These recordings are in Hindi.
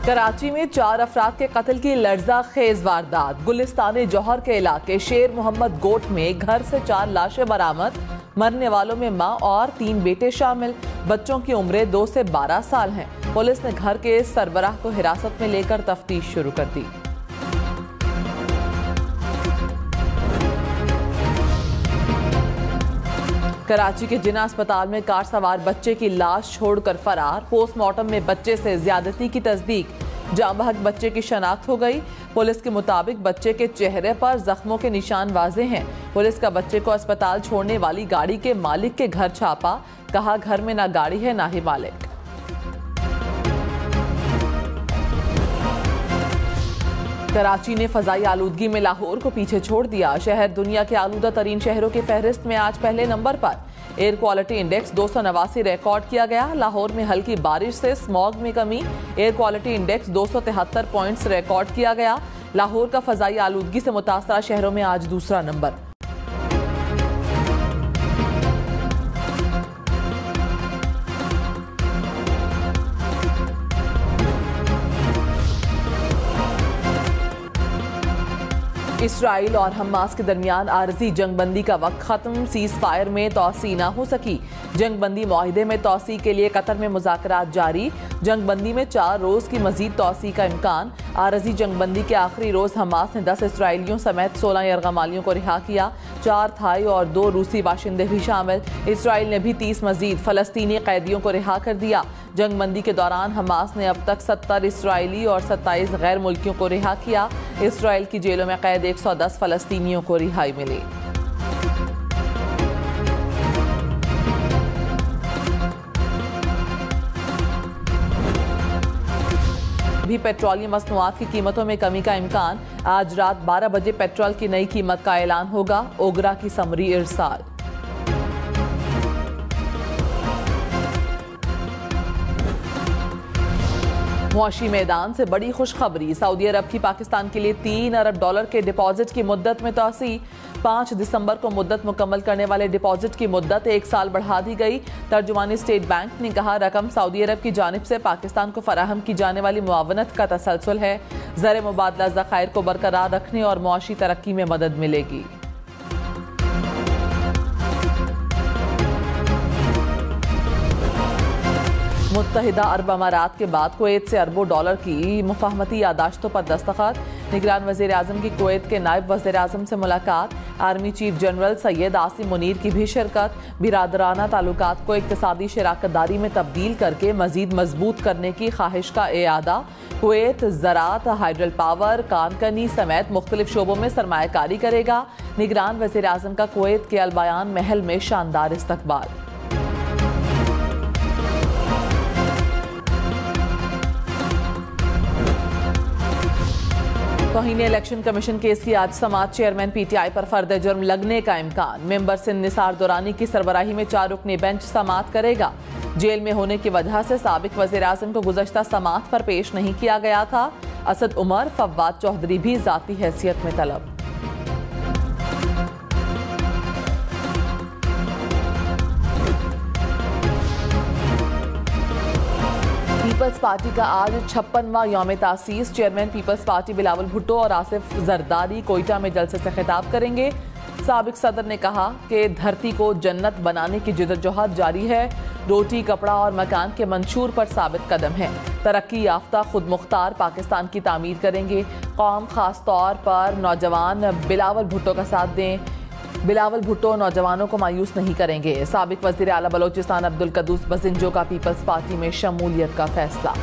कराची में 4 अफराद के कत्ल की लर्जा खेज वारदात। गुलिस्तान जौहर के इलाके शेर मोहम्मद गोट में घर से 4 लाशें बरामद। मरने वालों में मां और 3 बेटे शामिल। बच्चों की उम्रें 2 से 12 साल हैं। पुलिस ने घर के सरबराह को हिरासत में लेकर तफ्तीश शुरू कर दी। कराची के जिना अस्पताल में कार सवार बच्चे की लाश छोड़कर फरार। पोस्टमार्टम में बच्चे से ज्यादती की तस्दीक। जाँ बहक बच्चे की शनाख्त हो गई। पुलिस के मुताबिक बच्चे के चेहरे पर जख्मों के निशान वाजे हैं। पुलिस का बच्चे को अस्पताल छोड़ने वाली गाड़ी के मालिक के घर छापा। कहा घर में ना गाड़ी है ना ही मालिक। कराची ने फजाई आलूदगी में लाहौर को पीछे छोड़ दिया। शहर दुनिया के आलूदा तरीन शहरों की फहरिस्त में आज पहले नंबर पर। एयर क्वालिटी इंडेक्स 289 रिकॉर्ड किया गया। लाहौर में हल्की बारिश से स्मॉग में कमी। Air quality index 273 points record किया गया। लाहौर का फजाई आलूदगी से मुतासरा शहरों में आज दूसरा नंबर। इसराइल और हमास के दरमियान आरजी जंगबंदी का वक्त खत्म। सीज फायर में तोसी ना हो सकी। जंगबंदी मुआहिदे में तोसी के लिए कतर में मुज़ाकरात जारी। जंगबंदी में 4 रोज की मजीद तोसी का इम्कान। आरजी जंगबंदी के आखिरी रोज हमास ने 10 इसराइलियों समेत 16 यरगमालियों को रिहा किया। 4 थाई और 2 रूसी बाशिंदे भी शामिल। इसराइल ने भी 30 मजीद फलस्तीनी कैदियों को रिहा कर दिया। जंगबंदी के दौरान हमास ने अब तक 70 इसराइली और 27 गैर मुल्कियों को रिहा किया। इसराइल की जेलों में कैद 110 फलस्तीनियों को रिहाई मिली। भी पेट्रोलियम मसनूआत की कीमतों में कमी का इम्कान। आज रात 12 बजे पेट्रोल की नई कीमत का ऐलान होगा। ओगरा की समरी इरसाल। मुआशी मैदान से बड़ी खुशखबरी। सऊदी अरब की पाकिस्तान के लिए $3 अरब के डिपॉजिट की मुद्दत में तोसी। 5 दिसंबर को मुद्दत मुकम्मल करने वाले डिपॉजिट की मुद्दत 1 साल बढ़ा दी गई। तर्जुमानी स्टेट बैंक ने कहा रकम सऊदी अरब की जानिब से पाकिस्तान को फराहम की जाने वाली मुआवनत का तसलसल है। ज़र मुबादला ज़खायर को बरकरार रखने और मुआशी तरक्की में मदद मिलेगी। मुत्तहिदा अरब अमारात के बाद कुवैत से अरबों डॉलर की मुफाहमती यादाश्तों पर दस्तखत। निगरान वज़ीर आज़म की कुवैत के नायब वज़ीर आज़म से मुलाकात। Army chief general Syed Asim Munir की भी शिरकत। बिरादराना ताल्लुकात को इक्तिसादी शराकतदारी में तब्दील करके मज़ीद मजबूत करने की ख्वाहिश का एआदा। कुवैत ज़राअत, हाइड्रल पावर, कानकनी समेत मुख्तलिफ शोबों में सरमायाकारी करेगा। निगरान वज़ीर आज़म का कुवैत के अलबयान महल में शानदार इस्तकबाल। तौहीन इलेक्शन कमीशन केस की आज समाअत। चेयरमैन पीटीआई पर फर्द जुर्म लगने का इम्कान। मेंबर सिंध निसार दुरानी की सरबराही में 4 रुकनी बेंच समाअत करेगा। जेल में होने की वजह से साबिक वज़ीर आज़म को गुज़श्ता समाअत पर पेश नहीं किया गया था। असद उमर, फव्वाद चौधरी भी ज़ाती हैसियत में तलब। पीपल्स पार्टी का आज 56वां यौम तासीस। चेयरमैन पीपल्स पार्टी बिलावल भुट्टो और आसिफ जरदारी कोयटा में जलसे से खिताब करेंगे। साबिक सदर ने कहा कि धरती को जन्नत बनाने की जद्दोजहद जारी है। रोटी, कपड़ा और मकान के मंशूर पर साबित कदम है। तरक्की याफ्ता खुद मुख्तार पाकिस्तान की तामीर करेंगे। कौम खास तौर पर नौजवान बिलावल भुट्टो का साथ दें। बिलावल भुट्टो नौजवानों को मायूस नहीं करेंगे। साबिक वज़ीर आला बलोचिस्तान अब्दुल कदूस बसिंजो का पीपल्स पार्टी में शमूलियत का फैसला।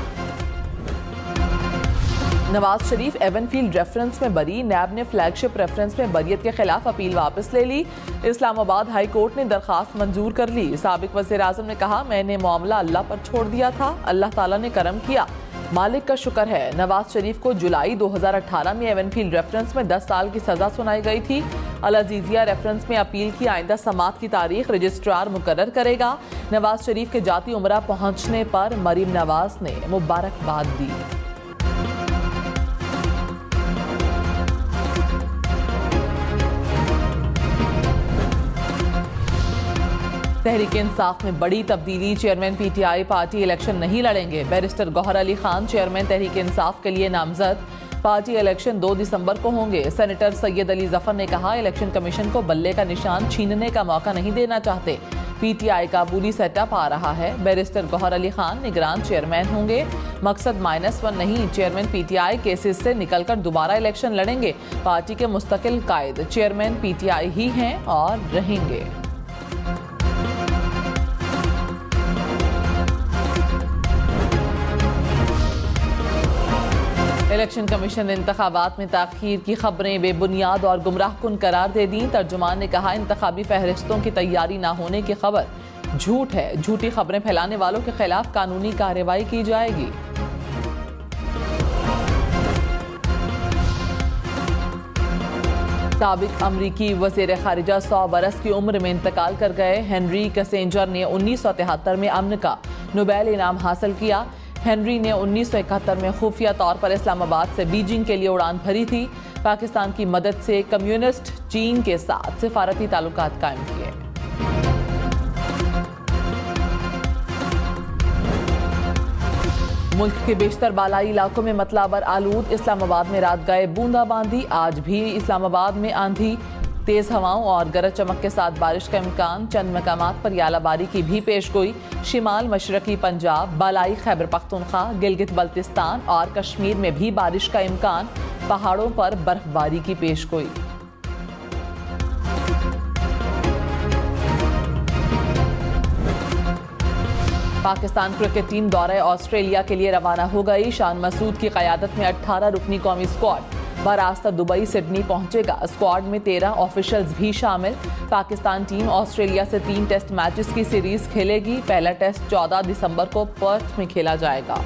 नवाज शरीफ एवनफील्ड रेफरेंस में बरी। नैब ने फ्लैगशिप रेफरेंस में बरियत के खिलाफ अपील वापस ले ली। इस्लामाबाद हाई कोर्ट ने दरखास्त मंजूर कर ली। साबिक वज़ीर आज़म ने कहा मैंने मामला अल्लाह पर छोड़ दिया था, अल्लाह ताला ने करम किया, मालिक का शुक्र है। नवाज शरीफ को जुलाई 2018 में एवनफील्ड रेफरेंस में 10 साल की सजा सुनाई गई थी। अल अजीजिया रेफरेंस में अपील की आइंदा समाअत की तारीख रजिस्ट्रार मुकर्रर करेगा। नवाज शरीफ के जाती उम्रा पहुंचने पर मरीम नवाज ने मुबारकबाद दी। तहरीक इंसाफ में बड़ी तब्दीली, चेयरमैन पीटीआई पार्टी इलेक्शन नहीं लड़ेंगे। बैरिस्टर गौहर अली खान चेयरमैन तहरीक इंसाफ के लिए नामजद। पार्टी इलेक्शन 2 दिसंबर को होंगे। सेनेटर सैयद अली जफर ने कहा, इलेक्शन कमीशन को बल्ले का निशान छीनने का मौका नहीं देना चाहते। पीटीआई का बुरी सेटअप आ रहा है। बैरिस्टर गौहर अली खान निगरान चेयरमैन होंगे। मकसद -1 नहीं, चेयरमैन पीटीआई केसेस से निकलकर दोबारा इलेक्शन लड़ेंगे। पार्टी के मुस्तकिल कायद चेयरमैन पीटीआई ही हैं और रहेंगे। इलेक्शन कमीशन ने इंतखाबात में ताखीर की खबरें बेबुनियाद और गुमराहकुन करार दे दी। तर्जुमान ने कहा, इंतखाबी फहरिस्तों की तैयारी न होने की खबर झूठ है। झूठी खबरें फैलाने वालों के खिलाफ कानूनी कार्रवाई की जाएगी। साबिक अमरीकी वज़ीर खारिजा 100 बरस की उम्र में इंतकाल कर गए। हेनरी किसिंजर ने 1973 में अमन का नोबेल इनाम हासिल किया। हेनरी ने 1971 में खुफिया तौर पर इस्लामाबाद से बीजिंग के लिए उड़ान भरी थी। पाकिस्तान की मदद से कम्युनिस्ट चीन के साथ सिफारती ताल्लुकात कायम किए। मुल्क के बेशतर बालाई इलाकों में मतलाबर आलूद। इस्लामाबाद में रात गए बूंदाबांदी। आज भी इस्लामाबाद में आंधी, तेज हवाओं और गरज चमक के साथ बारिश का इम्कान। चंद मकामात पर यालाबारी की भी पेशगोई। शिमाल मशरकी पंजाब, बालाई खैबर पख्तूनख्वा, गिलगित बल्तिस्तान और कश्मीर में भी बारिश का इम्कान। पहाड़ों पर बर्फबारी की पेशगोई। पाकिस्तान क्रिकेट टीम दौरे ऑस्ट्रेलिया के लिए रवाना हो गई। शान मसूद की क़यादत में 18 रुकनी कौमी स्क्वाड बरास्ता दुबई सिडनी पहुंचेगा। स्क्वाड में 13 ऑफिशियल्स भी शामिल। पाकिस्तान टीम ऑस्ट्रेलिया से 3 टेस्ट मैचेस की सीरीज खेलेगी। पहला टेस्ट 14 दिसंबर को पर्थ में खेला जाएगा।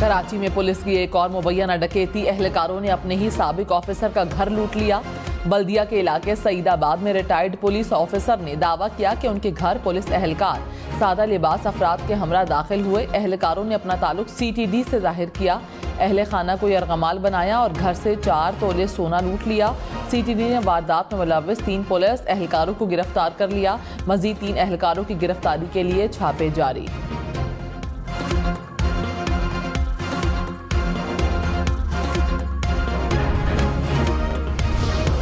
कराची में पुलिस की एक और मुबैना डकैती। एहलकारों ने अपने ही साबिक ऑफिसर का घर लूट लिया। बल्दिया के इलाके सईदाबाद में रिटायर्ड पुलिस ऑफिसर ने दावा किया कि उनके घर पुलिस एहलकार सादा लिबास अफराद के हमरा दाखिल हुए। एहलकारों ने अपना ताल्लुक CTD से जाहिर किया। अहले खाना को यरगमाल बनाया और घर से 4 तोले सोना लूट लिया। CTD ने वारदात में मुलव्विस 3 पुलिस एहलकारों को गिरफ्तार कर लिया। मजीद 3 एहलकारों की गिरफ्तारी के लिए छापे जारी।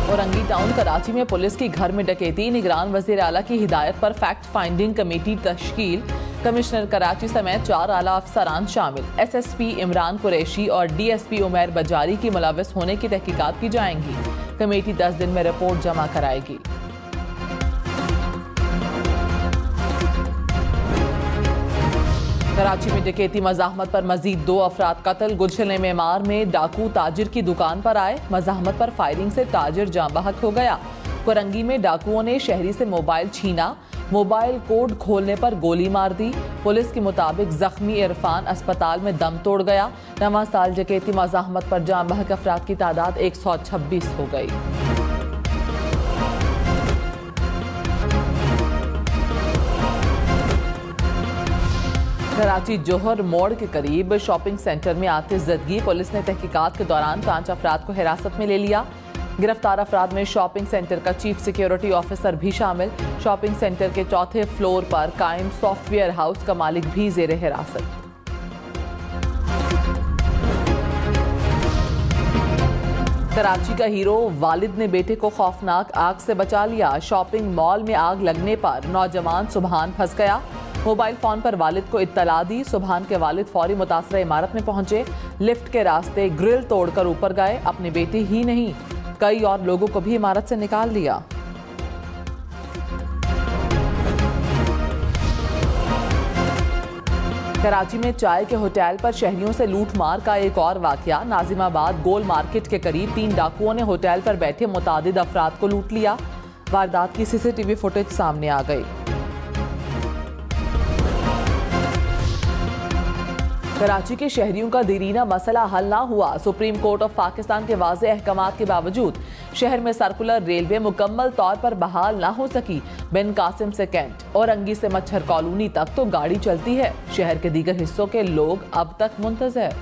औरंगी टाउन कराची में पुलिस की घर में डकैती। निगरान वज़ीर आला की हिदायत पर फैक्ट फाइंडिंग कमेटी तश्कील। कमिश्नर कराची समेत 4 आला अफसरान शामिल। SSP इमरान कुरैशी और DSP उमैर बजारी की मुलव्विस होने की तहकीकात की जाएंगी। कमेटी 10 दिन में रिपोर्ट जमा कराएगी। कराची में डकैती मज़ाहमत पर मजीद 2 अफराद कत्ल। गुलशन मेमार में डाकू ताजिर की दुकान पर आए। मज़ाहमत पर फायरिंग से ताजिर जाँ बहक हो गया। कुरंगी में डाकुओं ने शहरी से मोबाइल छीना। मोबाइल कोड खोलने पर गोली मार दी। पुलिस के मुताबिक जख्मी इरफान अस्पताल में दम तोड़ गया। नवा साल डकैती मज़ाहमत पर जाँ बहक अफराद की तादाद 126 हो गई। कराची जोहर मोड़ के करीब शॉपिंग सेंटर में आतिशज़दगी। पुलिस ने तहकीकात के दौरान 5 अफराद को हिरासत में ले लिया। गिरफ्तार अफराद में शॉपिंग सेंटर का चीफ सिक्योरिटी ऑफिसर भी शामिल। शॉपिंग सेंटर के 4थे फ्लोर पर कायम सॉफ्टवेयर हाउस का मालिक भी जेर हिरासत। कराची का हीरो वालिद ने बेटे को खौफनाक आग से बचा लिया। शॉपिंग मॉल में आग लगने पर नौजवान सुबहान फंस गया। मोबाइल फोन पर वालिद को इत्तला दी। सुबहान के वालिद फौरी मुतासरा इमारत में पहुंचे। लिफ्ट के रास्ते ग्रिल तोड़कर ऊपर गए। अपने बेटे ही नहीं, कई और लोगों को भी इमारत से निकाल दिया। कराची में चाय के होटल पर शहरियों से लूटमार का एक और वाकया। नाजिमाबाद गोल मार्केट के करीब 3 डाकुओं ने होटल पर बैठे मुतादिद अफराद को लूट लिया। वारदात की CCTV फुटेज सामने आ गई। कराची के शहरियों का देरीना मसला हल ना हुआ। सुप्रीम कोर्ट ऑफ पाकिस्तान के वाज़े अहकामात के बावजूद शहर में सर्कुलर रेलवे मुकम्मल तौर पर बहाल ना हो सकी। बिन कासिम से कैंट और अंगी से मच्छर कॉलोनी तक तो गाड़ी चलती है। शहर के दीगर हिस्सों के लोग अब तक मुंतज़िर।